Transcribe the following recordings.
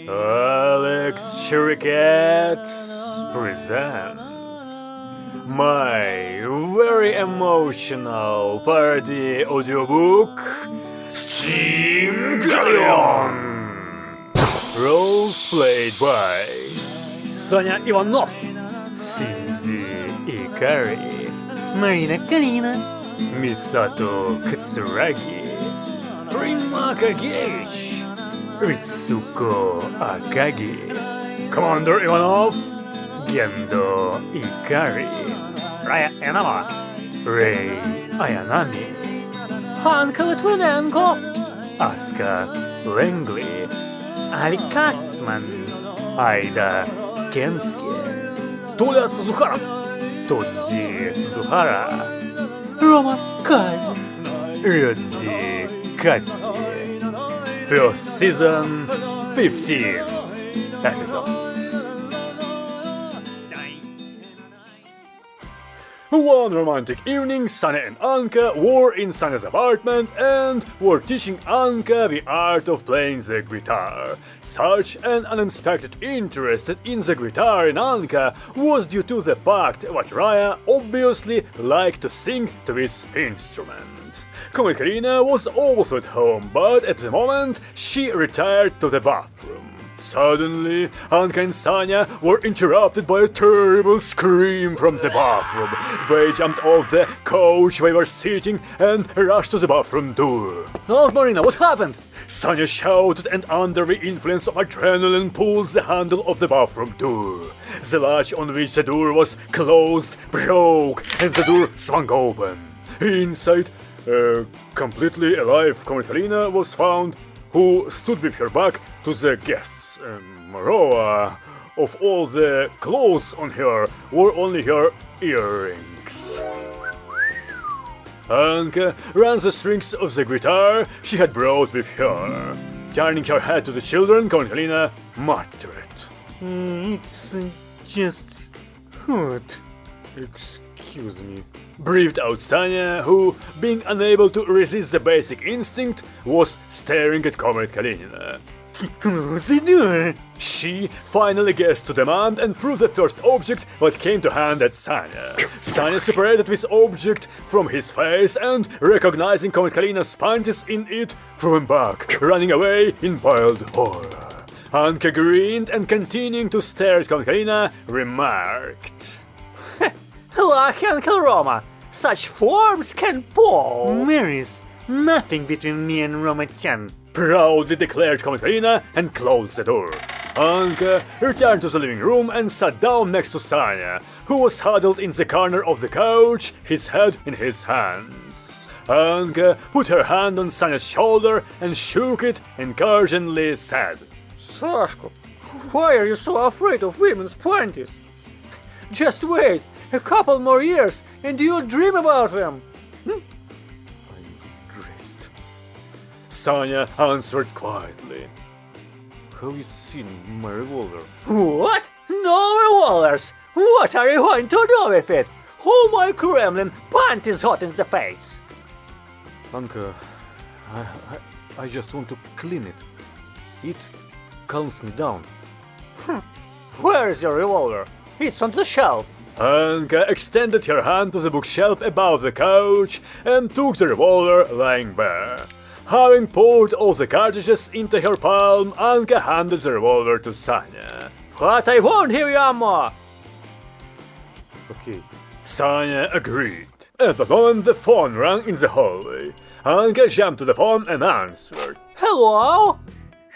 Alex Shuriket presents my very emotional parody audiobook, Steamgelion! Roles played by Соня Иванов, Синзи Икари, Marina Kalina, Misato Katsuragi, Rimaka Gage, Ritsuko Akagi, Commander Ivanov, Gendo Ikari, Raya Enama, Rei Ayanami, Hanka Litvinenko, Asuka Langley, Ali Katzman, Aida Kensuke, Toля Suzuhara, Todzi Suzuhara, Roma Kazi, Ryodzi Katsi. First season, 15th episode. One romantic evening, Sanya and Anka were in Sanya's apartment and were teaching Anka the art of playing the guitar. Such an unexpected interest in the guitar in Anka was due to the fact that Raya obviously liked to sing to this instrument. Karina was also at home, but at the moment she retired to the bathroom. Suddenly, Anka and Sanya were interrupted by a terrible scream from the bathroom. They jumped off the couch they were sitting and rushed to the bathroom door. Oh, Marina, what happened? Sanya shouted and under the influence of adrenaline pulled the handle of the bathroom door. The latch on which the door was closed broke and the door swung open. Inside, a completely alive Karina was found, who stood with her back to the guests. Moreover, of all the clothes on her were only her earrings. Anka ran the strings of the guitar she had brought with her. Turning her head to the children, Karina muttered, It's just hurt. "Excuse me," breathed out Sanya, who, being unable to resist the basic instinct, was staring at Comrade Kalinina. Close the door. She finally guessed to demand and threw the first object that came to hand at Sanya. Sanya separated this object from his face and, recognizing Comrade Kalina's panties in it, threw him back, running away in wild horror. Anka grinned and, continuing to stare at Comrade Kalina, remarked, Like Uncle Roma, such forms can pull. There is nothing between me and Roma-chan. proudly declared Comrade Kalina and closed the door. Anka returned to the living room and sat down next to Sanya, who was huddled in the corner of the couch, his head in his hands. Anka put her hand on Sanya's shoulder and shook it, encouragingly said, Sashko, why are you so afraid of women's panties? Just wait a couple more years and you'll dream about them. "I'm disgraced." Sanya answered quietly, "Have you seen my revolver?" What? No revolvers? What are you going to do with it? Oh my Kremlin, panties hot in the face. Anka, I just want to clean it. It calms me down. Where's your revolver? It's on the shelf. Anka extended her hand to the bookshelf above the couch and took the revolver lying bare. Having poured all the cartridges into her palm, Anka handed the revolver to Sanya. But I won't give you ammo. Okay. Sanya agreed. At the moment, the phone rang in the hallway. Anka jumped to the phone and answered. Hello?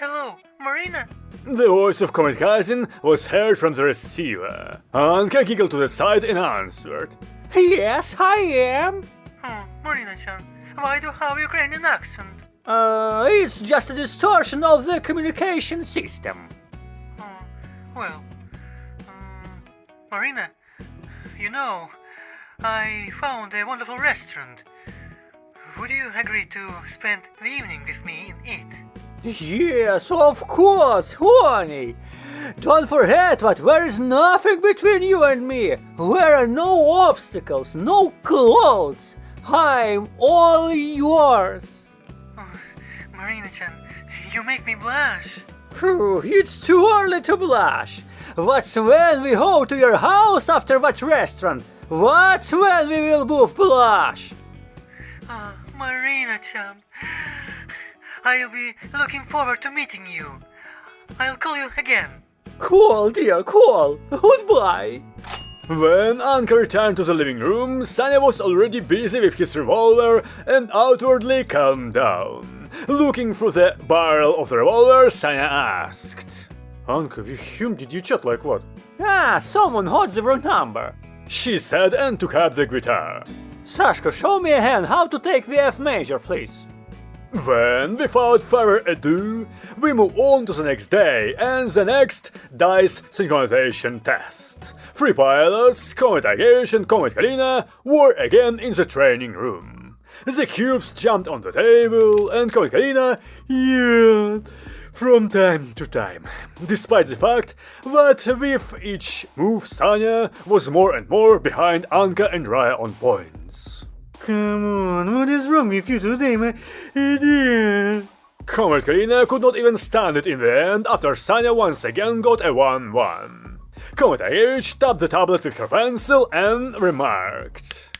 Hello, Marina. The voice of Comet Cousin was heard from the receiver. Anka giggled to the side and answered. Yes, I am. Oh, Marina-chan, why do you have Ukrainian accent? It's just a distortion of the communication system. Oh, well, Marina, you know, I found a wonderful restaurant. Would you agree to spend the evening with me in it? Yes, of course, honey. Don't forget that there is nothing between you and me. There are no obstacles, no clothes. I'm all yours. Oh, Marina-chan, you make me blush. Phew, it's too early to blush. What's when we go to your house after that restaurant? What's when we will both blush? Marina-chan, I'll be looking forward to meeting you. I'll call you again. Cool, dear, cool. Goodbye. When Anka returned to the living room, Sanya was already busy with his revolver and outwardly calmed down. Looking through the barrel of the revolver, Sanya asked, Anka, with whom did you chat like what? Someone holds the wrong number. She said and took up the guitar. Sashka, show me again how to take the F major, please. Then, without further ado, we move on to the next day and the next dice synchronization test. 3 pilots, Comet Agage and Comet Kalina, were again in the training room. The cubes jumped on the table and Comet Kalina yelled from time to time, despite the fact that with each move Sanya was more and more behind Anka and Raya on points. Come on, what is wrong with you today, my idiot? Comet Kalina could not even stand it in the end after Sanya once again got a 1-1. Comet Agage tapped the tablet with her pencil and remarked,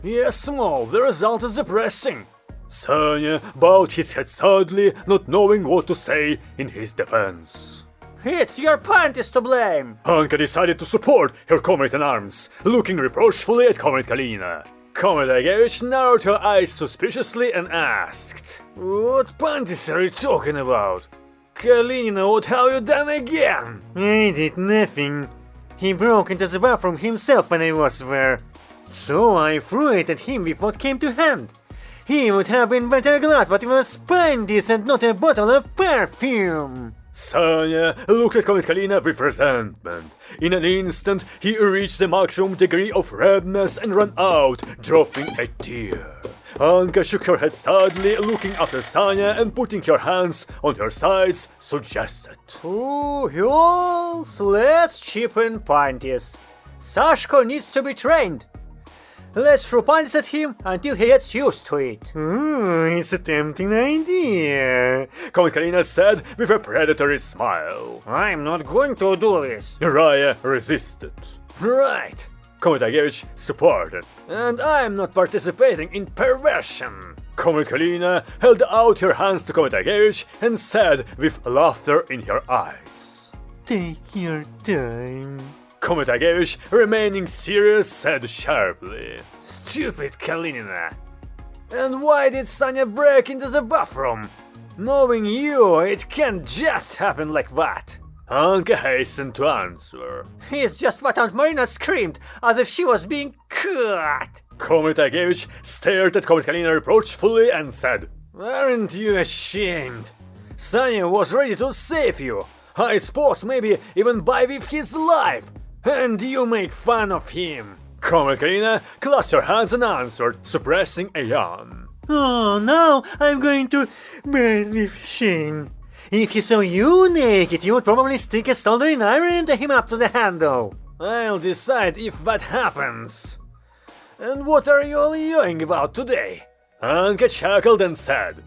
Yes, Small, the result is depressing. Sanya bowed his head sadly, not knowing what to say in his defense. It's your panties to blame. Anka decided to support her comrade in arms, looking reproachfully at Comet Kalina. Comet Agage narrowed her eyes suspiciously and asked, What panties are you talking about? Kalina, what have you done again? I did nothing. He broke into the bathroom himself when I was there. So I threw it at him with what came to hand. He would have been better glad that it was panties and not a bottle of perfume. Sanya looked at Comet Kalina with resentment. In an instant, he reached the maximum degree of redness and ran out, dropping a tear. Anka shook her head sadly, looking after Sanya and putting her hands on her sides, suggested. Oh, girls, let's cheapen panties. Sashko needs to be trained. Let's throw panties at him until he gets used to it. It's a tempting idea, Comet Kalina said with a predatory smile. I'm not going to do this. Raya resisted. Right, Comet Agage supported. And I'm not participating in perversion. Comet Kalina held out her hands to Comet Agage and said with laughter in her eyes. Take your time. Comet Agage, remaining serious, said sharply. Stupid Kalina. And why did Sanya break into the bathroom? Knowing you, it can't just happen like that. Anka hastened to answer. It's just what Aunt Marina screamed, as if she was being cut. Comet Agage stared at Comet Kalina reproachfully and said, Aren't you ashamed? Sanya was ready to save you. I suppose maybe even buy with his life. And you make fun of him. Comet Kalina clasped her hands and answered, suppressing a yawn. Oh, now I'm going to burn with shame. If he saw you naked, you would probably stick a soldering iron into him up to the handle. I'll decide if that happens. And what are you all yelling about today? Anka chuckled and said,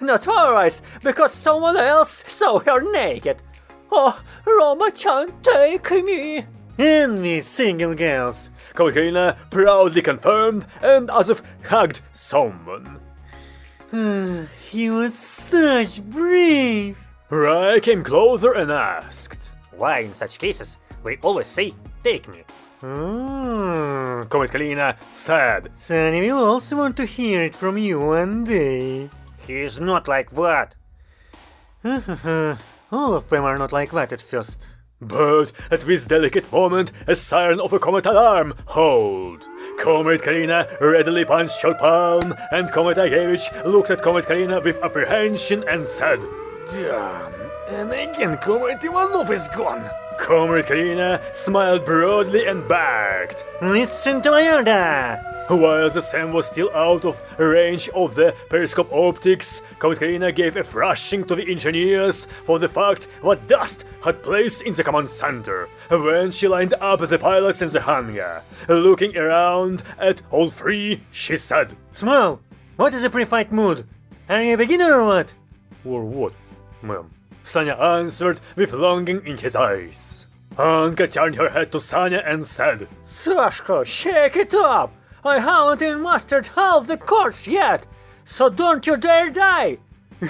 Not always, because someone else saw her naked. Oh, Roma-chan, take me! And me single girls, Comet Kalina proudly confirmed and as if hugged someone. You were such brave! Rai came closer and asked, Why, in such cases, we always say, take me. Comet Kalina said. Sunny will also want to hear it from you one day. He's not like that. All of them are not like that at first. But at this delicate moment, a siren of a comet alarm howled. Comet Kalina readily punched her palm, and Comet Agage looked at Comet Kalina with apprehension and said, Damn, and again Comet Ivanov is gone. Comet Kalina smiled broadly and barked. Listen to my order! While the Sam was still out of range of the periscope optics, Comet Kalina gave a thrashing to the engineers for the fact that dust had place in the command center, when she lined up the pilots in the hangar. Looking around at all three, she said, Small, what is the pre-fight mood? Are you a beginner or what? Or what, ma'am? Sanya answered with longing in his eyes. Anka turned her head to Sanya and said, Sashka, shake it up! I haven't even mastered half the chords yet, so don't you dare die!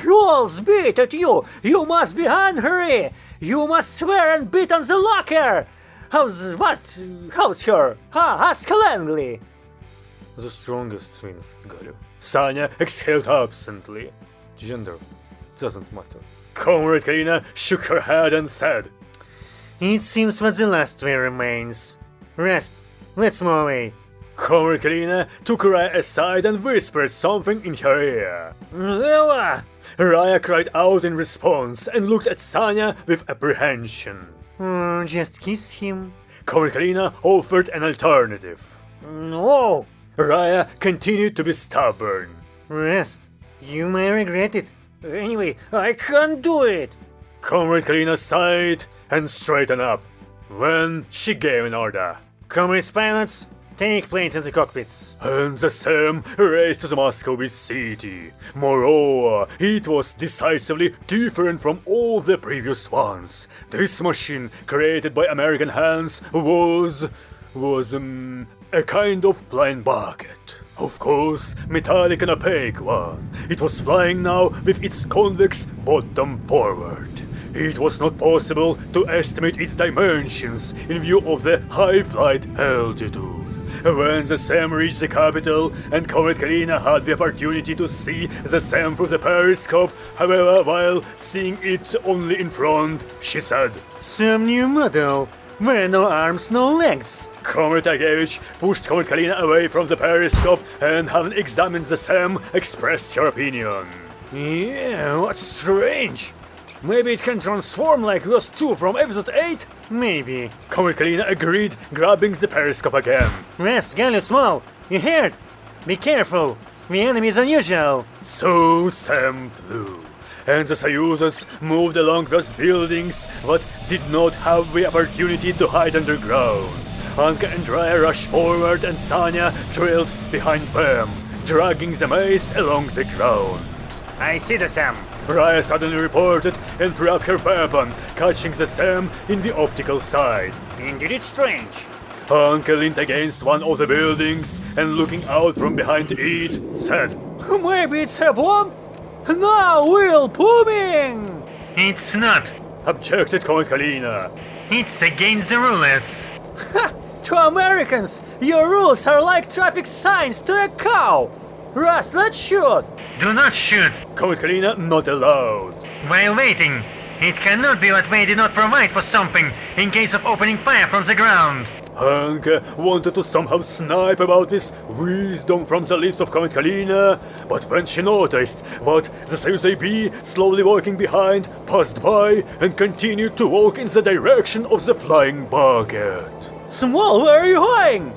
You'll beat at you! You must be hungry! You must swear and beat on the locker! How's her? Ask Langley! The strongest wins, Galio. Sanya exhaled absently. Gender doesn't matter. Comrade Kalina shook her head and said, It seems that the last way remains. Rest. Let's move away. Comrade Kalina took Raya aside and whispered something in her ear. Raya cried out in response and looked at Sanya with apprehension. Just kiss him. Comrade Kalina offered an alternative. No! Raya continued to be stubborn. Rest. You may regret it. Anyway, I can't do it. Comrade Kalina sighed and straightened up when she gave an order. Comrades pilots, take planes in the cockpits. And the Sam raced to the Moscow city. Moreover, it was decisively different from all the previous ones. This machine, created by American hands, was a kind of flying bucket. Of course, metallic and opaque one. It was flying now with its convex bottom forward. It was not possible to estimate its dimensions in view of the high flight altitude. When the Sam reached the capital and Comrade Kalina had the opportunity to see the Sam through the periscope, however, while seeing it only in front, she said, Some new model. Where no arms, no legs. Comrade Agevich pushed Comrade Kalina away from the periscope and, having examined the Sam, expressed her opinion. Yeah, what's strange? Maybe it can transform like those two from episode 8? Maybe. Comrade Kalina agreed, grabbing the periscope again. Rest, Galio Small. You heard? Be careful. The enemy is unusual. So Sam flew, and the Soyuzers moved along those buildings but did not have the opportunity to hide underground. Anka and Raya rushed forward and Sanya trailed behind them, dragging the maze along the ground. I see the Sam. Raya suddenly reported and threw up her weapon, catching the Sam in the optical side. Indeed, it's strange. Anka leaned against one of the buildings and, looking out from behind it, said, Maybe it's a bomb? Now we're booming! It's not. objected Comrade Kalina. It's against the rulers. To Americans, your rules are like traffic signs to a cow. Rust, let's shoot. Do not shoot. Comrade Kalina, not allowed. While waiting, it cannot be that way did not provide for something in case of opening fire from the ground. Anka wanted to somehow snipe about this wisdom from the lips of Comrade Kalina, but when she noticed that the Soyuz AB, slowly walking behind, passed by and continued to walk in the direction of the flying bucket. Small, where are you going?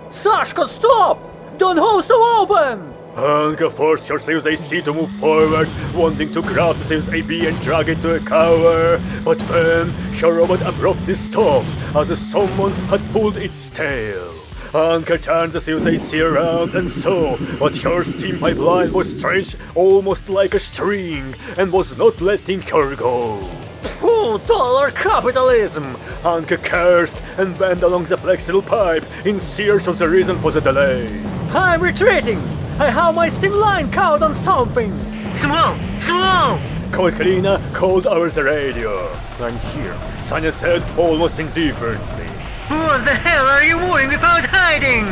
Sashka, stop! Don't hold so open! Anka forced her Soyuz AC to move forward, wanting to grab the Soyuz AB and drag it to a cover, but then her robot abruptly stopped as if someone had pulled its tail. Anka turned the Soyuz AC around and saw that her steam pipeline was stretched almost like a string and was not letting her go. $2 capitalism! Anka cursed and bent along the flexible pipe in search of the reason for the delay. I'm retreating! I have my steam line caught on something! Slow! Slow! Comrade Kalina called over the radio. I'm here, Sanya said almost indifferently. What the hell are you doing without hiding?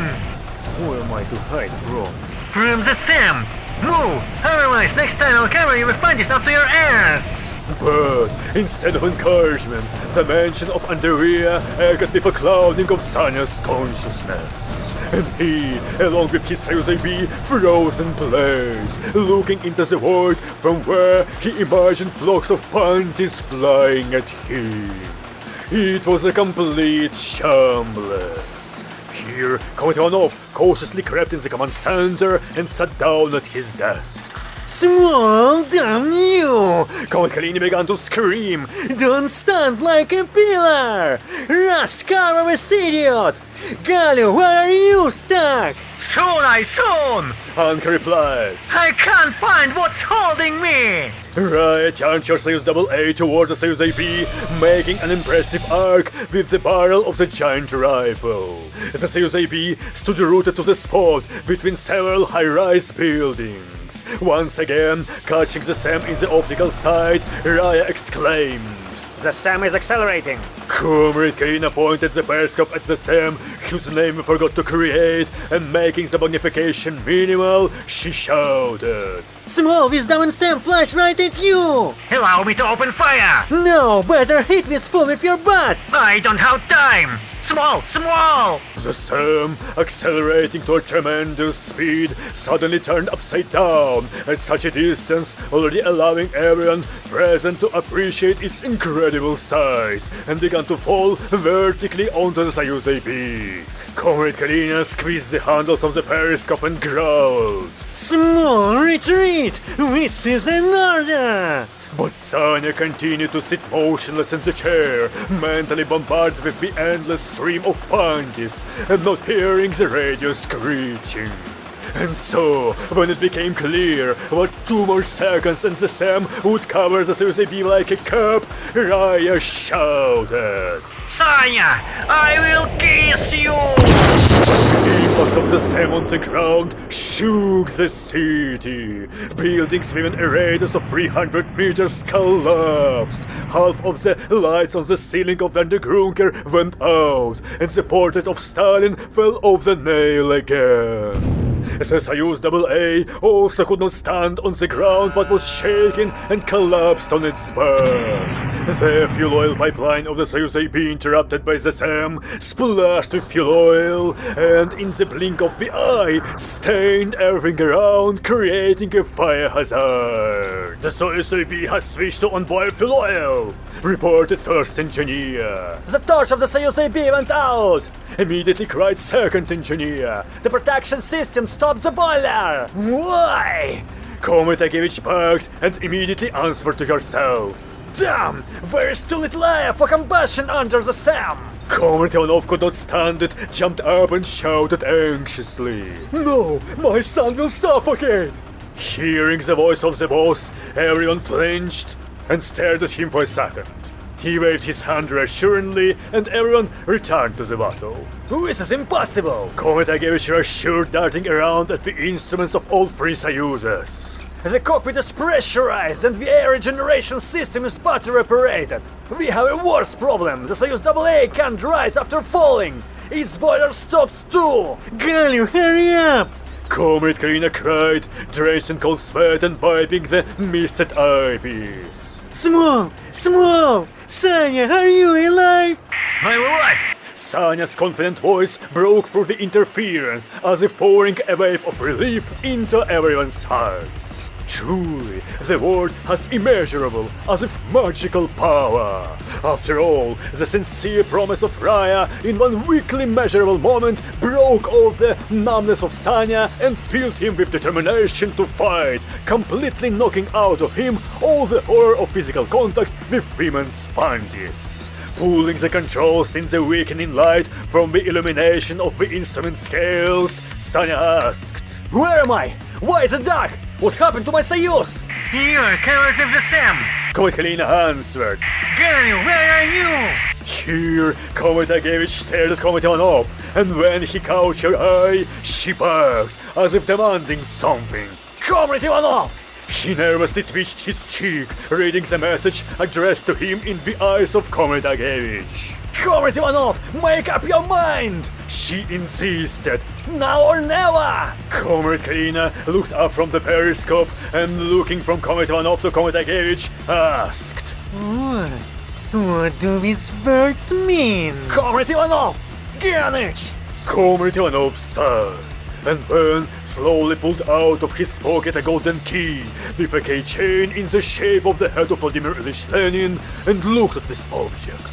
Who am I to hide from? From the Sam! Move! Otherwise, next time I'll cover you with punches up to your ass! But instead of encouragement, the mention of Andrea echoed with a clouding of Sanya's consciousness. And he, along with his Soyuz AB, froze in place, looking into the void from where he imagined flocks of panties flying at him. It was a complete shambles. Here, Comrade Ivanov cautiously crept in the command center and sat down at his desk. Small, damn you! Comrade Kalina began to scream. Don't stand like a pillar! Rust, cover this idiot! Galio, where are you stuck? Soon! Anka replied. I can't find what's holding me! Raya turned her Soyuz AA toward the Soyuz AB, making an impressive arc with the barrel of the giant rifle. The Soyuz AB stood rooted to the spot between several high-rise buildings. Once again, catching the SAM in the optical sight, Raya exclaimed, The SAM is accelerating. Comrade Karina pointed the periscope at the SAM, whose name we forgot to create, and making the magnification minimal, she shouted, Small with down SAM flash right at you! Allow me to open fire! No, better hit this fool with your butt! I don't have time! Small! The SAM, accelerating to a tremendous speed, suddenly turned upside down at such a distance, already allowing everyone present to appreciate its incredible size, and began to fall vertically onto the Soyuz AB. Comrade Karina squeezed the handles of the periscope and growled, Small, retreat! This is an order! But Sanya continued to sit motionless in the chair, mentally bombarded with the endless stream of punches and not hearing the radio screeching. And so, when it became clear what 2 more seconds and the SAM would cover the Soyuz AB like a cup, Raya shouted, Sanya, I will kiss you! The impact of the SAM on the ground shook the city. Buildings within a radius of 300 meters collapsed. Half of the lights on the ceiling of the Grunker went out, and the portrait of Stalin fell off the nail again. The Soyuz AA also could not stand on the ground but was shaken and collapsed on its back. The fuel oil pipeline of the Soyuz AB, interrupted by the SAM, splashed with fuel oil and in the blink of the eye stained everything around, creating a fire hazard. The Soyuz AB has switched to on-board fuel oil, reported first engineer. The torch of the Soyuz AB went out! Immediately cried second engineer. The protection system stopped the boiler! Why? Comrade Agevich barked and immediately answered to herself. Damn! There is too little air for combustion under the SAM! Comrade Ivanov could not stand it, jumped up and shouted anxiously. No, my son will suffocate! Hearing the voice of the boss, everyone flinched and stared at him for a second. He waved his hand reassuringly, and everyone returned to the battle. This is impossible! Comrade Agevich assured, darting around at the instruments of all 3 Soyuzes. The cockpit is pressurized and the air regeneration system is battery operated. We have a worse problem. The Soyuz AA can't rise after falling. Its boiler stops too. Galil, hurry up! Comrade Karina cried, drenched in cold sweat and wiping the misted eyepiece. Small! Sanya, are you alive? I'm alive! Sanya's confident voice broke through the interference, as if pouring a wave of relief into everyone's hearts. Truly, the word has immeasurable, as if magical power. After all, the sincere promise of Raya in one weakly measurable moment broke all the numbness of Sanya and filled him with determination to fight, completely knocking out of him all the horror of physical contact with women's panties. Pulling the controls in the weakening light from the illumination of the instrument scales, Sanya asked, Where am I? Why is it dark? What happened to my Soyuz? You're carrot of the SAM! Comrade Kalina answered. Galil, where are you? Here, Comrade Agevich stared at Comrade Ivanov, and when he caught her eye, she barked, as if demanding something. Comrade Ivanov! He nervously twitched his cheek, reading the message addressed to him in the eyes of Comrade Agevich. Comrade Ivanov, make up your mind! She insisted. Now or never! Comrade Kalina looked up from the periscope and, looking from Comrade Ivanov to Comrade Agevich, asked, What do these words mean? Comrade Ivanov! Ganich! Comrade Ivanov sighed, and then slowly pulled out of his pocket a golden key with a keychain in the shape of the head of Vladimir Ilyich Lenin, and looked at this object.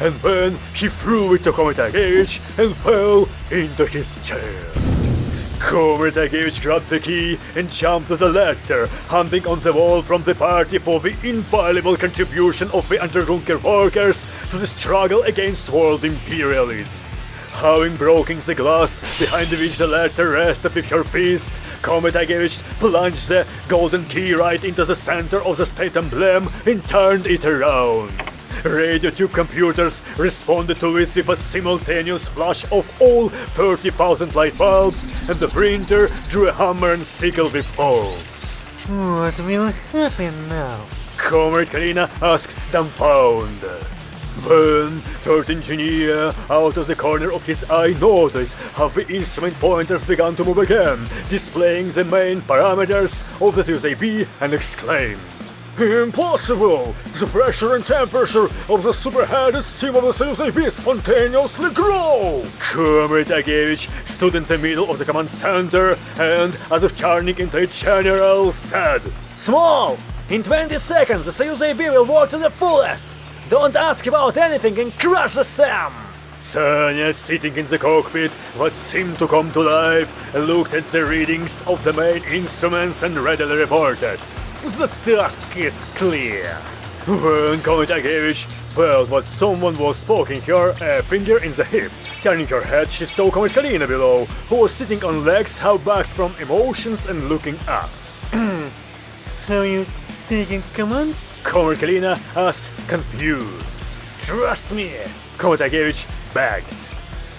And then he threw it to Comrade Agevich and fell into his chair. Comrade Agevich grabbed the key and jumped to the ladder, hanging on the wall from the party for the invaluable contribution of the Undergrunker workers to the struggle against world imperialism. Having broken the glass behind which the latter rested with her fist, Komitagievich plunged the golden key right into the center of the state emblem and turned it around. Radio tube computers responded to this with a simultaneous flash of all 30,000 light bulbs, and the printer drew a hammer and sickle with holes. What will happen now? Comrade Kalina asked, dumbfounded. Then, third engineer, out of the corner of his eye, noticed how the instrument pointers began to move again, displaying the main parameters of the USAB, and exclaimed, "Impossible! The pressure and temperature of the superheated steam of the USAB spontaneously grow!" Comrade Agevich stood in the middle of the command center and, as if turning into a general, said, Small! In 20 seconds, the USAB will work to the fullest! Don't ask about anything and crush the SAM! Sanya, sitting in the cockpit, what seemed to come to life, looked at the readings of the main instruments and readily reported, "The task is clear." When Komitagievich felt that someone was poking her a finger in the hip, turning her head, she saw Comrade Kalina below, who was sitting on legs half backed from emotions and looking up. Have you taken command? Comrade Kalina asked, confused. "Trust me," Komitagievich begged.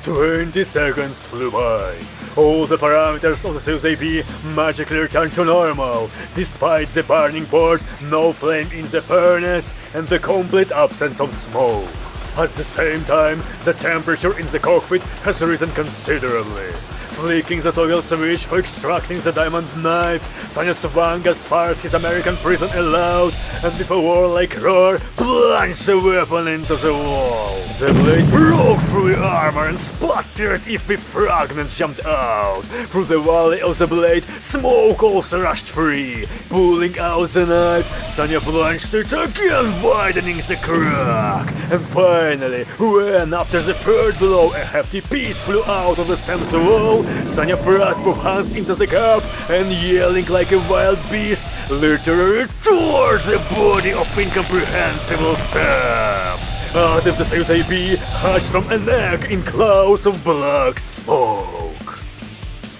20 seconds flew by. All the parameters of the USAB magically returned to normal, despite the burning board, no flame in the furnace, and the complete absence of smoke. At the same time, the temperature in the cockpit has risen considerably. Flicking the toggle switch for extracting the diamond knife, Sanya swung as far as his American prison allowed, and with a warlike roar, plunged the weapon into the wall. The blade broke through the armor and splattered iffy fragments jumped out. Through the valley of the blade, smoke also rushed free. Pulling out the knife, Sanya plunged it again, widening the crack. And finally, when after the third blow a hefty piece flew out of the Sam's wall, Sanya thrust both hands into the gap and, yelling like a wild beast, literally tore the body of incomprehensible Sam, as if the USAB hatched from a neck in clouds of black smoke.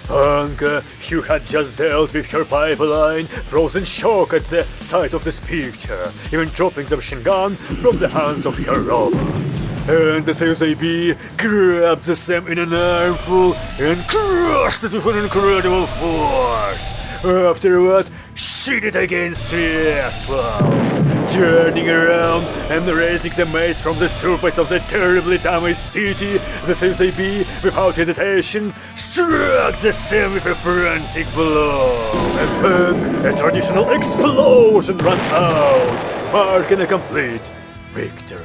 Anka, who had just dealt with her pipeline, froze in shock at the sight of this picture, even dropping the machine gun from the hands of her robot. And the USAB grabbed the Sam in an armful and crushed it with an incredible force. After what, shit it against the asphalt, turning around and raising the mace from the surface of the terribly damaged city. The USAB, without hesitation, struck the Sam with a frantic blow, and then a traditional explosion ran out, marking a complete victory.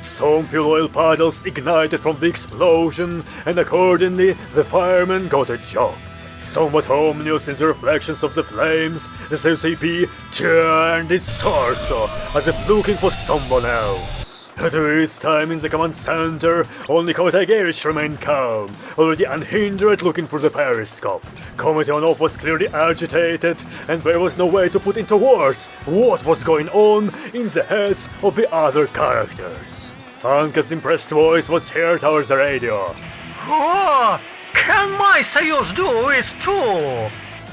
Some fuel oil puddles ignited from the explosion, and accordingly the firemen got a job. Somewhat ominous in the reflections of the flames, the USAB turned its torso as if looking for someone else. At this time in the command center, only Komitagievich remained calm, already unhindered looking for the periscope. Komitionov was clearly agitated, and there was no way to put into words what was going on in the heads of the other characters. Anka's impressed voice was heard over the radio. Oh, can my Soyuz do this too?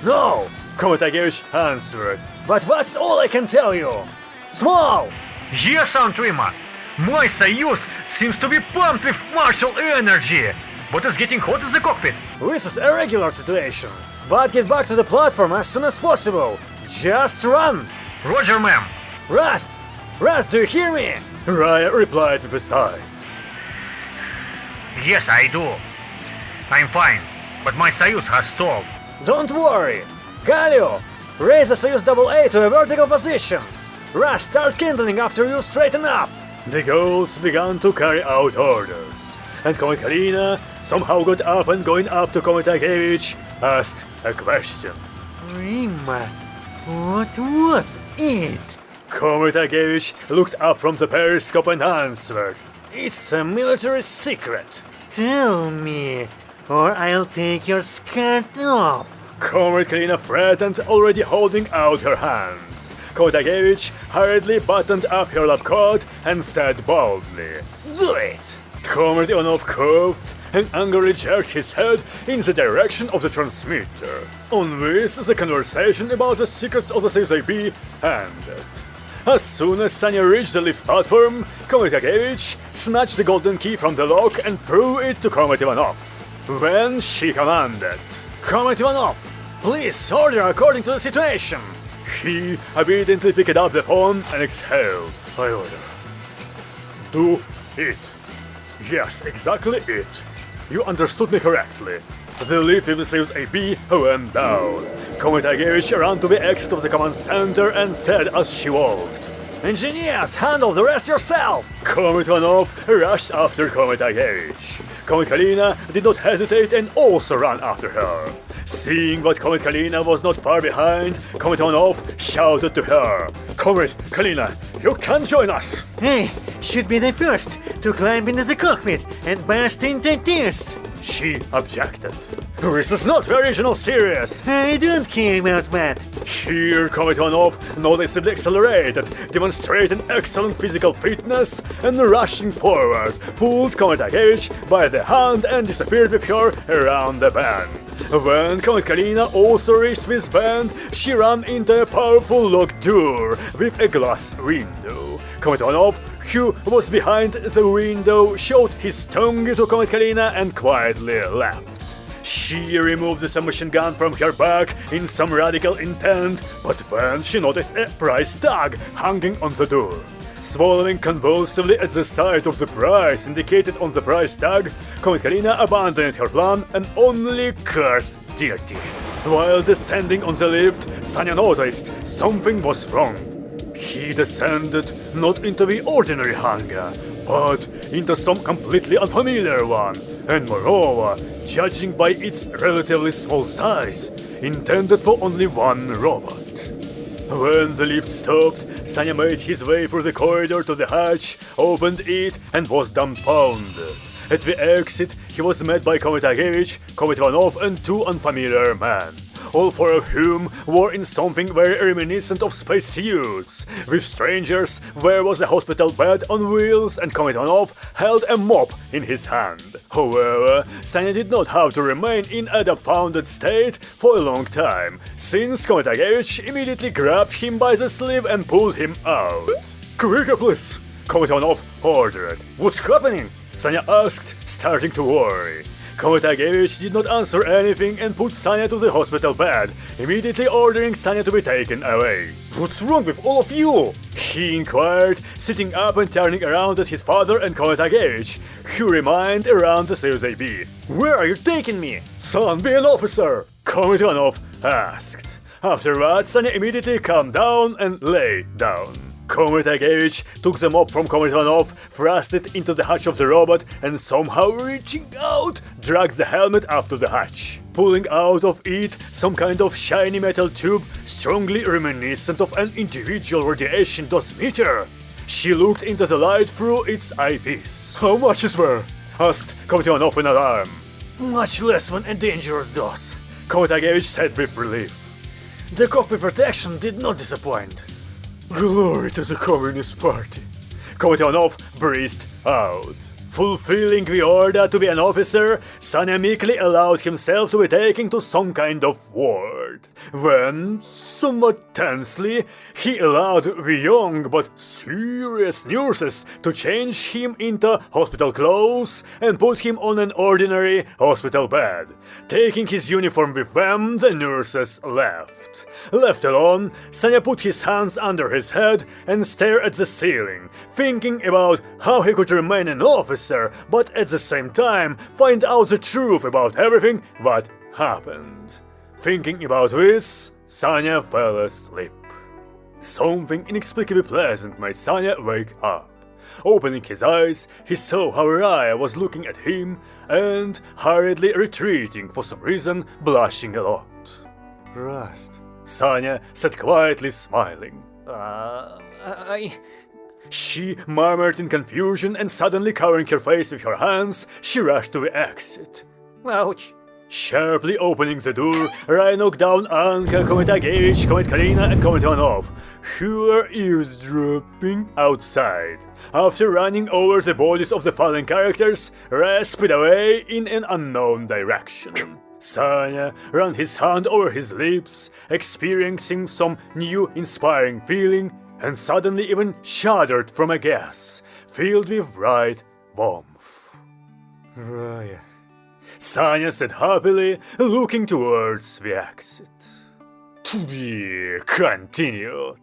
"No," Komitagievich answered. But that's all I can tell you. Small! Yes, Antwima. My Soyuz seems to be pumped with martial energy, but it's getting hot in the cockpit. This is a regular situation. But get back to the platform as soon as possible. Just run! Roger, ma'am. Rust! Rust, do you hear me? Raya replied with a sigh. Yes, I do. I'm fine, but my Soyuz has stalled. Don't worry. Galio, raise the Soyuz AA to a vertical position. Rust, start kindling after you straighten up. The ghosts began to carry out orders, and Comrade Kalina somehow got up and, going up to Komitagievich, asked a question. Rima, what was it? Komitagievich looked up from the periscope and answered, It's a military secret. Tell me, or I'll take your skirt off. Comrade Kalina threatened, already holding out her hands. Komitagievich hurriedly buttoned up her lab coat and said boldly, Do it! Comrade Ivanov coughed and angrily jerked his head in the direction of the transmitter. On this, the conversation about the secrets of the CSIB ended. As soon as Sanya reached the lift platform, Comrade Yagevich snatched the golden key from the lock and threw it to Comrade Ivanov. Then she commanded, "Comrade Ivanov, please order according to the situation." He obediently picked up the phone and exhaled. "I order. Do it." "Yes, exactly it. You understood me correctly." The lift with the Series AB went down. Comrade Yagevich ran to the exit of the command center and said as she walked, "Engineers, handle the rest yourself!" Comrade Ivanov rushed after Comrade Yagevich. Comrade Kalina did not hesitate and also ran after her. Seeing that Comrade Kalina was not far behind, Comrade Ivanov shouted to her, "Comrade Kalina, you can join us!" I should be the first to climb into the cockpit and burst into tears. She objected. "This is not very original serious." I don't care about that. Here, Comrade Ivanov noticeably accelerated, demonstrating excellent physical fitness, and rushing forward, pulled Comrade Yagevich by the hand and disappeared with her around the bend. When Comrade Kalina also reached this bend, she ran into a powerful locked door with a glass window. Comrade Ivanov, who was behind the window, showed his tongue to Comrade Kalina and quietly left. She removed the submachine gun from her back in some radical intent, but then she noticed a price tag hanging on the door. Swallowing convulsively at the sight of the price indicated on the price tag, Comrade Kalina abandoned her plan and only cursed dirty. While descending on the lift, Sanya noticed something was wrong. He descended not into the ordinary hangar, but into some completely unfamiliar one, and moreover, judging by its relatively small size, intended for only one robot. When the lift stopped, Sanya made his way through the corridor to the hatch, opened it, and was dumbfounded. At the exit, he was met by Comrade Yagevich, Comrade Ivanov, and two unfamiliar men, all four of whom were in something very reminiscent of spacesuits. With strangers, there was a hospital bed on wheels, and Comrade Ivanov held a mop in his hand. However, Sanya did not have to remain in a dumbfounded state for a long time, since Comrade Yagevich immediately grabbed him by the sleeve and pulled him out. "Quicker, please!" Comrade Ivanov ordered. "What's happening?" Sanya asked, starting to worry. Comrade Yagevich did not answer anything and put Sanya to the hospital bed, immediately ordering Sanya to be taken away. "What's wrong with all of you?" he inquired, sitting up and turning around at his father and Comrade Yagevich, who remained around the CSIB. "Where are you taking me?" "Son, be an officer!" Comrade Ivanov asked. After that, Sanya immediately calmed down and lay down. Comrade Yagevich took the mop from Comrade Ivanov, thrust it into the hatch of the robot, and somehow reaching out, dragged the helmet up to the hatch, pulling out of it some kind of shiny metal tube strongly reminiscent of an individual radiation dosimeter. She looked into the light through its eyepiece. "How much is there?" asked Comrade Ivanov in alarm. "Much less than a dangerous dose," Comrade Yagevich said with relief. "The cockpit protection did not disappoint." "Glory to the Communist Party!" Comrade Ivanov breathed out. Fulfilling the order to be an officer, Sanya meekly allowed himself to be taken to some kind of ward. Then, somewhat tensely, he allowed the young but serious nurses to change him into hospital clothes and put him on an ordinary hospital bed. Taking his uniform with them, the nurses left. Left alone, Sanya put his hands under his head and stared at the ceiling, thinking about how he could remain an officer, but at the same time find out the truth about everything that happened. Thinking about this, Sanya fell asleep. Something inexplicably pleasant made Sanya wake up. Opening his eyes, he saw how Raya was looking at him and hurriedly retreating, for some reason blushing a lot. "Rust," Sanya said quietly, smiling. She murmured in confusion, and suddenly covering her face with her hands, she rushed to the exit. Ouch! Sharply opening the door, I knock down Anka, Comet Agevich, Comet Karina, and Comet Ivanov, who are eavesdropping outside. After running over the bodies of the fallen characters, I speed away in an unknown direction. Sanya ran his hand over his lips, experiencing some new inspiring feeling, and suddenly even shuddered from a gas, filled with bright warmth. Raya. Sanya said happily, looking towards the exit. To be continued.